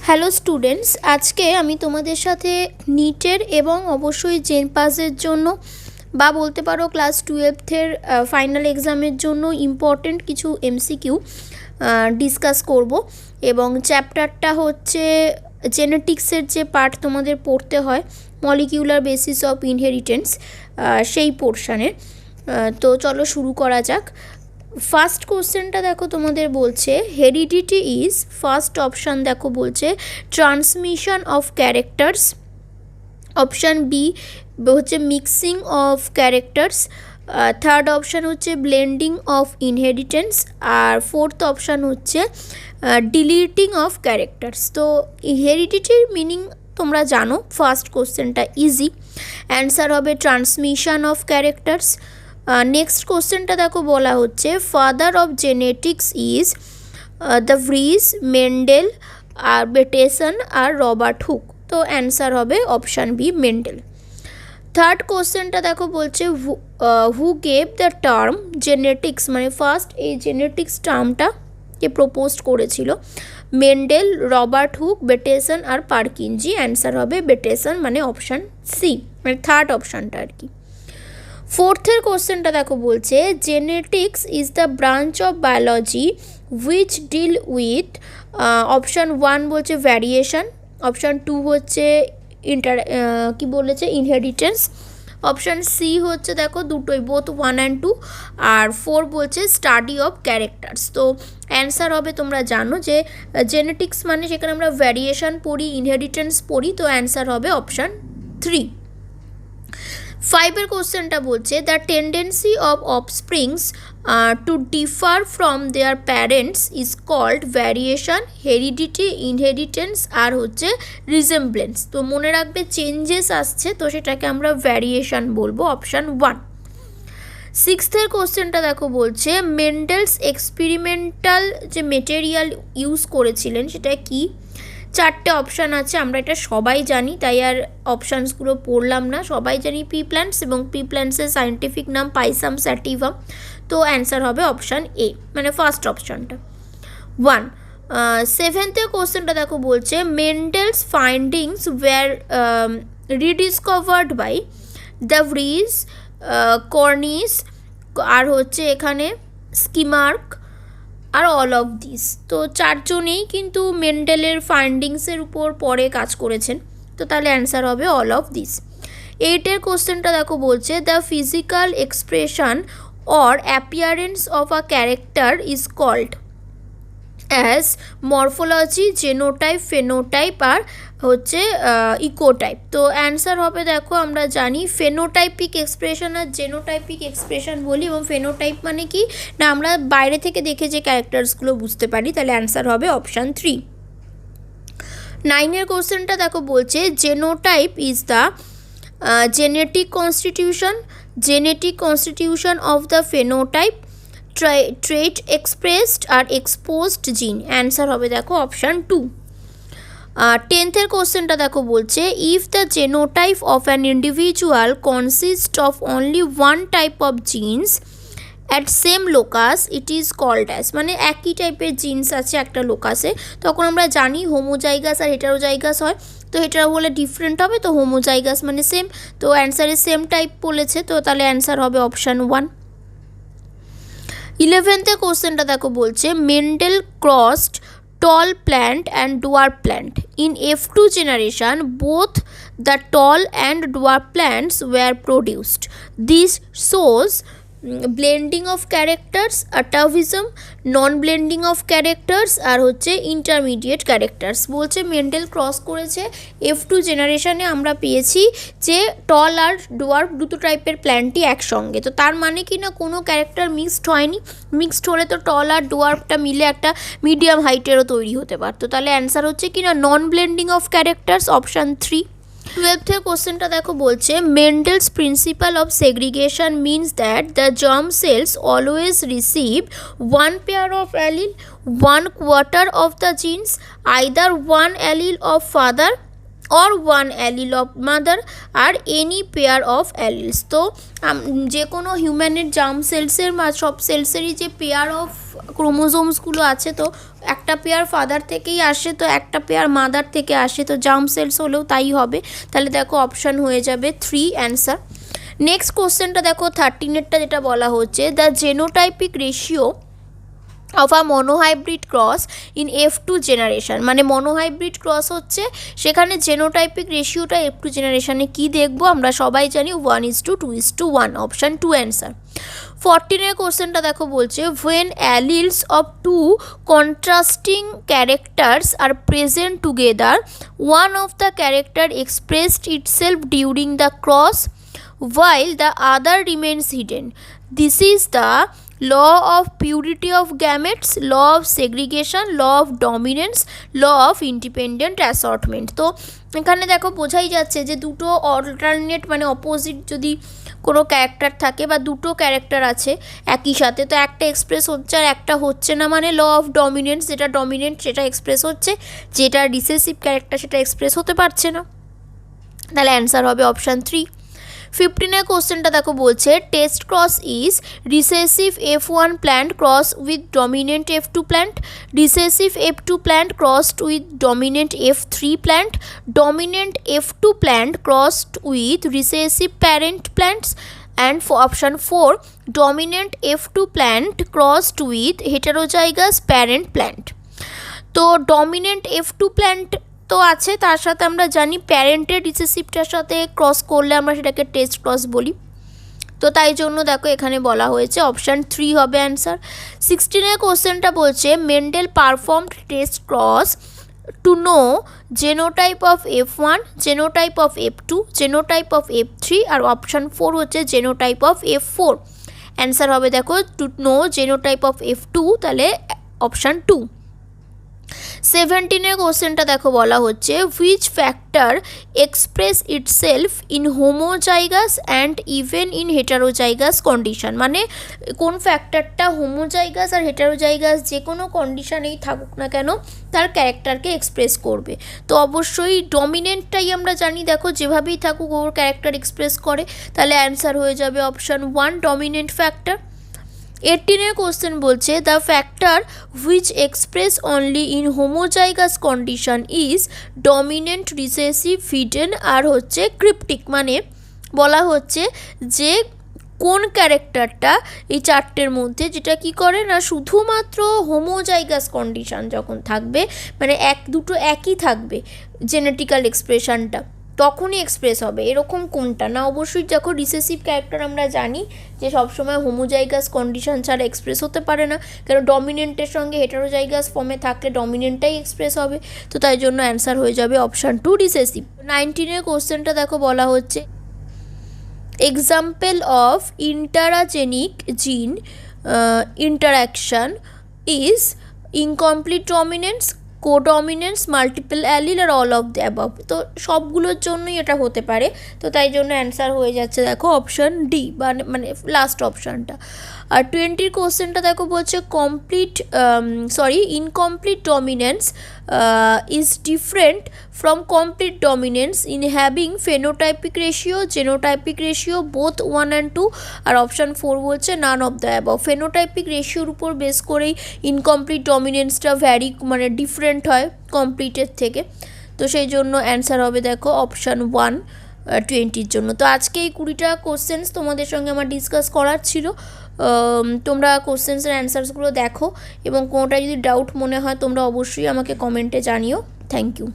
Hello students, আজকে আমি তোমাদের সাথে নিটের এবং অবশ্যই জেনপাসের জন্য বা বলতে পারো ক্লাস 12-এর ফাইনাল এক্সামের জন্য ইম্পর্টেন্ট কিছু এমসিকিউ ডিসকাস করব। এবং চ্যাপ্টারটা হচ্ছে জেনেটিক্সের যে পার্ট তোমাদের পড়তে হয়, মলিকিউলার বেসিস অফ ইনহেরিটেন্স, সেই পোর্শানের। তো চলো শুরু করা যাক। ফার্স্ট কোশ্চেনটা দেখো তোমাদের বলছে হেরিডিটি ইজ, ফার্স্ট অপশান দেখো বলছে transmission of characters, option B হচ্ছে mixing of characters, third option হচ্ছে ব্লেন্ডিং অফ ইনহেরিটেন্স, আর ফোর্থ অপশান হচ্ছে ডিলিটিং অফ ক্যারেক্টার্স। তো হেরিডিটির মিনিং তোমরা জানো, ফার্স্ট কোশ্চেনটা ইজি, অ্যান্সার হবে ট্রান্সমিশন অফ ক্যারেক্টার্স। নেক্সট কোশ্চেনটা দেখো বলা হচ্ছে father of genetics is de Vries, Mendel, আর বেটেসন, আর রবার্ট হুক। তো অ্যান্সার হবে অপশান বি, মেন্ডেল। থার্ড কোশ্চেনটা দেখো বলছে who gave the term genetics, মানে ফার্স্ট এই জেনেটিক্স টার্মটা কে প্রপোজ করেছিল, মেন্ডেল, রবার্ট হুক, বেটেসন, আর পার্কিনজি। অ্যান্সার হবে বেটেসন, মানে অপশান সি, মানে থার্ড অপশানটা আর কি। ফোর্থের কোশ্চেনটা দেখো বলছে genetics is the branch of biology which deal with, option one বলছে ভ্যারিয়েশন, অপশান টু হচ্ছে কি বলেছে ইনহেরিটেন্স, অপশান সি হচ্ছে দেখো দুটোই, বোথ 1 and 2, আর 4 বলছে স্টাডি অফ ক্যারেক্টার্স। তো অ্যান্সার হবে, তোমরা জানো যে জেনেটিক্স মানে সেখানে আমরা ভ্যারিয়েশন পড়ি, ইনহেরিটেন্স পড়ি, তো অ্যান্সার হবে অপশান 3। ফাইভের কোশ্চেনটা বলছে the tendency of offsprings to differ from their parents is called variation, heredity, inheritance, আর হচ্ছে রিজেম্বলেন্স। তো মনে রাখবে চেঞ্জেস আসছে, তো সেটাকে আমরা ভ্যারিয়েশন বলবো, অপশান 1। সিক্সথের কোশ্চেনটা দেখো বলছে মেন্ডেলস এক্সপেরিমেন্টাল যে মেটেরিয়াল ইউজ করেছিলেন সেটা কি। চারটে অপশান আছে, আমরা এটা সবাই জানি, তাই আর অপশানসগুলো পড়লাম না, সবাই জানি পি প্ল্যান্টস, এবং পি প্ল্যান্টসের সায়েন্টিফিক নাম পাইসাম স্যাটিভাম। তো অ্যান্সার হবে অপশান এ, মানে ফার্স্ট অপশানটা 1। সেভেন্থের কোশ্চেনটা দেখো বলছে Mendel's findings were rediscovered by de Vries, Correns, আর হচ্ছে এখানে স্কিমার্ক, আর অল অফ দিস। তো চারজনেই কিন্তু মেন্ডেলের ফাইন্ডিংসের উপর পরে কাজ করেছেন, তো তাহলে অ্যান্সার হবে অল অফ দিস। এইটের কোশ্চেনটা দেখো বলছে the physical expression or appearance of a character is called as morphology, genotype, phenotype, আর হচ্ছে ইকোটাইপ। তো অ্যান্সার হবে দেখো আমরা জানি ফেনোটাইপিক এক্সপ্রেশন আর জেনোটাইপিক এক্সপ্রেশন বলি, এবং ফেনোটাইপ মানে কি না আমরা বাইরে থেকে দেখে যে ক্যারেক্টার্সগুলো বুঝতে পারি, তাহলে অ্যান্সার হবে অপশান 3। নাইনের কোশ্চেনটা দেখো বলছে genotype is the genetic constitution of the phenotype, trait expressed আর এক্সপোজড জিন। অ্যান্সার হবে দেখো অপশান 2। টেন্থের কোশ্চেনটা দেখো বলছে if the genotype of an individual consist of only one type of genes at same locus it is called as, মানে একই টাইপের জিনস আছে একটা লোকাসে, তখন আমরা জানি হোমোজাইগাস আর হেটারোজাইগাস হয়, তো হেটারো বলে ডিফারেন্ট হবে, তো হোমোজাইগাস মানে সেম, তো অ্যান্সারে সেম টাইপ বলেছে, তো তাহলে অ্যান্সার হবে অপশান 1। 11th কোশ্চেনটা দেখো বলছে Mendel crossed tall plant and dwarf plant. In F2 generation, both the tall and dwarf plants were produced. This shows blending of characters, atavism, non-blending of characters, আর হচ্ছে intermediate characters। বলছে Mendel cross করেছে F2 জেনারেশনে, আমরা পেয়েছি যে টল আর dwarf দুটো টাইপের প্ল্যান্টই একসঙ্গে, তো তার মানে কি না কোনো ক্যারেক্টার মিক্সড হয়নি, মিক্সড হলে তো টল আর ডোয়ার্ফটা মিলে একটা মিডিয়াম হাইটেরও তৈরি হতে পারতো, তাহলে অ্যান্সার হচ্ছে কি না non blending of characters, option 3। 12th কোশ্চেনটা দেখো বলছে Mendel's principle of segregation means that the germ cells always receive one pair of allele, 1/4 of the genes, either one allele of father or one allele of mother আর any pair of alleles। তো যে কোনো হিউম্যানের germ সেলসের সব সেলসেরই যে pair of ক্রোমোজোমসগুলো আছে, তো একটা pair father থেকেই আসে, তো একটা পেয়ার মাদার থেকে আসে, তো জার্ম সেলস হলেও তাই হবে। তাহলে দেখো অপশান হয়ে যাবে 3 অ্যান্সার। নেক্সট কোশ্চেনটা দেখো 13এরটা, যেটা বলা হচ্ছে the genotypic ratio of a monohybrid cross in F2 generation. মানে মনোহাইব্রিড ক্রস হচ্ছে, সেখানে জেনোটাইপিক রেশিওটা F2 জেনারেশনে কী দেখবো, আমরা সবাই জানি 1:2:1, অপশান 2 অ্যান্সার। 14এর কোশ্চেনটা দেখো বলছে when alleles of two contrasting characters are present together, one of the character expressed itself during the cross while the other remains hidden. This is the law of purity of gametes, law of segregation, law of dominance, law of independent assortment. তো এখানে দেখো বোঝাই যাচ্ছে যে দুটো alternate মানে opposite যদি কোনো ক্যারেক্টার থাকে বা দুটো ক্যারেক্টার আছে একই সাথে, তো একটা এক্সপ্রেস হচ্ছে আর একটা হচ্ছে না, মানে ল অফ ডমিনেন্স, যেটা ডমিনেন্ট সেটা এক্সপ্রেস হচ্ছে, যেটা রিসেসিভ ক্যারেক্টার সেটা এক্সপ্রেস হতে পারছে না। তাহলে অ্যান্সার হবে অপশান 3। 15এর কোশ্চেনটা দেখো বলছে test cross is recessive F1 plant cross with dominant F2 plant, recessive F2 plant crossed with dominant F3 plant, dominant F2 plant crossed with recessive parent plants, and option 4 dominant F2 plant crossed with heterozygous parent plant. তো dominant F2 plant তো আছে, তার সাথে আমরা জানি প্যারেন্টের রিসেসিভটার সাথে cross করলে আমরা সেটাকে টেস্ট ক্রস বলি। তো তাই জন্য দেখো এখানে বলা হয়েছে অপশান 3 হবে অ্যান্সার। 16এর কোশ্চেনটা বলছে Mendel performed test cross to know genotype of F1, genotype of F2, genotype of F3, আর অপশান 4 হচ্ছে জেনোটাইপ অফ F4। অ্যান্সার হবে দেখো two know genotype of F2, তাহলে অপশান 2। 17এর কোশ্চেনটা দেখো বলা হচ্ছে which factor express itself in homozygous and even in heterozygous condition. মানে কোন ফ্যাক্টরটা হোমোজাইগাস আর হেটারোজাইগাস যে কোনো কন্ডিশনেই থাকুক না কেন তার ক্যারেক্টারকে এক্সপ্রেস করবে। তো অবশ্যই ডমিনেন্টটাই আমরা জানি, দেখো যেভাবেই থাকুক ওর ক্যারেক্টার এক্সপ্রেস করে, তাহলে অ্যান্সার হয়ে যাবে অপশান 1 ডমিনেন্ট ফ্যাক্টর। 18এর কোশ্চেন বলছে the factor which express only in homozygous condition is dominant, recessive, hidden আর হচ্ছে ক্রিপ্টিক। মানে বলা হচ্ছে যে কোন ক্যারেক্টারটা এই চারটের মধ্যে যেটা কি করে না শুধুমাত্র হোমোজাইগাস কন্ডিশন যখন থাকবে, মানে দুটো একই থাকবে জেনেটিক্যাল এক্সপ্রেশনটা, তখনই এক্সপ্রেস হবে, এরকম কোনটা না। অবশ্যই যখন রিসেসিভ ক্যারেক্টার আমরা জানি যে সবসময় হোমোজাইগাস কন্ডিশন ছাড়া এক্সপ্রেস হতে পারে না, কারণ ডমিনেন্টের সঙ্গে হেটারোজাইগাস ফর্মে থাকলে ডমিনেন্টটাই এক্সপ্রেস হবে, তো তাই জন্য অ্যান্সার হয়ে যাবে অপশান 2 রিসেসিভ। 19এর কোশ্চেনটা দেখো বলা হচ্ছে example of intergenic gene interaction is incomplete dominance, codominance, multiple allele আর অল অফ দ্য অ্যাবভ। তো সবগুলোর জন্যই এটা হতে পারে, তো তাই জন্য অ্যান্সার হয়ে যাচ্ছে দেখো অপশান ডি, মানে লাস্ট অপশানটা। আর 20 কোশ্চেনটা দেখো বলছে incomplete dominance is different from complete dominance in having phenotypic ratio, genotypic ratio both 1 and 2, আর অপশান 4 বলছে none of the above. Phenotypic রেশিওর উপর বেস করেই ইনকমপ্লিট ডমিনেন্সটা মানে ডিফারেন্ট হয় কমপ্লিটের থেকে, তো সেই জন্য অ্যান্সার হবে দেখো অপশান 1 20-র জন্য। তো আজকে এই 20টা কোশ্চেন্স তোমাদের সঙ্গে আমার ডিসকাস করার ছিল। তোমরা কোশ্চেন্সের অ্যান্সার্সগুলো দেখো এবং কোনোটা যদি ডাউট মনে হয় তোমরা অবশ্যই আমাকে কমেন্টে জানিও। Thank you.